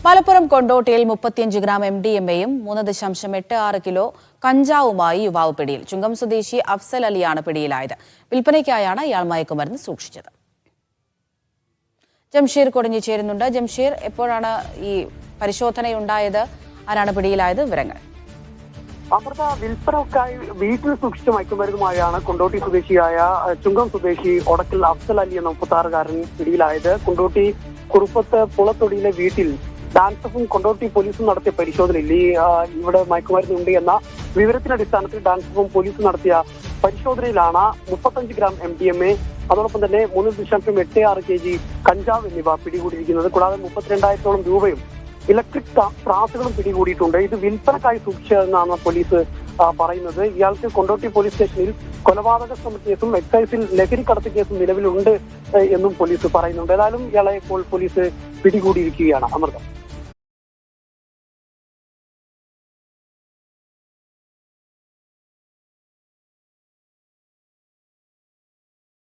Malappuram കൊണ്ടോട്ടിയിൽ 35 gram MDMA-യും 3.86 kilo കഞ്ചാവുമായി യുവാവ് പിടിയിൽ. ചുങ്കം സ്വദേശി അഫ്സൽ അലിയാണ് പിടിയിലായത്. വിൽപ്പനയ്ക്കായാണ് ഇയാൾ മയക്കുമരുന്ന് സൂക്ഷിച്ചത്. ജംഷീർ കൊടിഞ്ഞു ചേരുന്നുണ്ട്. ജംഷീർ, എപ്പോഴാണ് ഈ പരിശോധനയുണ്ടായത്? ആരാണ് പിടിയിലായത്? വിവരങ്ങൾ. അമൃത, വിൽപ്പനക്കായി വീട്ടിൽ സൂക്ഷിച്ച മയക്കുമരുന്നുമായാണ് കൊണ്ടോട്ടി സ്വദേശിയായ ചുങ്കം സ്വദേശി ഒടക്കൽ അഫ്സൽ അലി എന്ന 36-കാരൻ പിടിയിലായത്. കൊണ്ടോട്ടി കുറുപ്പത്ത് പുളത്തൊടിയിലെ വീട്ടിൽ ഡാൻസഫും കൊണ്ടോട്ടി പോലീസും നടത്തിയ പരിശോധനയിൽ ഇവിടെ മയക്കുമരുന്നുണ്ട് എന്ന വിവരത്തിന്റെ അടിസ്ഥാനത്തിൽ ഡാൻസഫും പോലീസും നടത്തിയ പരിശോധനയിലാണ് 35 ഗ്രാം MDMA, അതോടൊപ്പം തന്നെ 3.86 kg കഞ്ചാവ് എന്നിവ പിടികൂടിയിരിക്കുന്നത്. കൂടാതെ 32,000-ഓളം രൂപയും ഇലക്ട്രിക് ത്രാസുകളും പിടികൂടിയിട്ടുണ്ട്. ഇത് വിൽപ്പനക്കായി സൂക്ഷിച്ചതെന്നാണ് പോലീസ് പറയുന്നത്. ഇയാൾക്ക് കൊണ്ടോട്ടി പോലീസ് സ്റ്റേഷനിൽ കൊലപാതക ശ്രമ കേസും എക്സൈസിൽ ലഹരിക്കടത്ത് കേസും നിലവിലുണ്ട് എന്നും പോലീസ് പറയുന്നുണ്ട്. ഏതായാലും ഇയാളെ ഇപ്പോൾ പോലീസ് പിടികൂടിയിരിക്കുകയാണ്. അമൃത.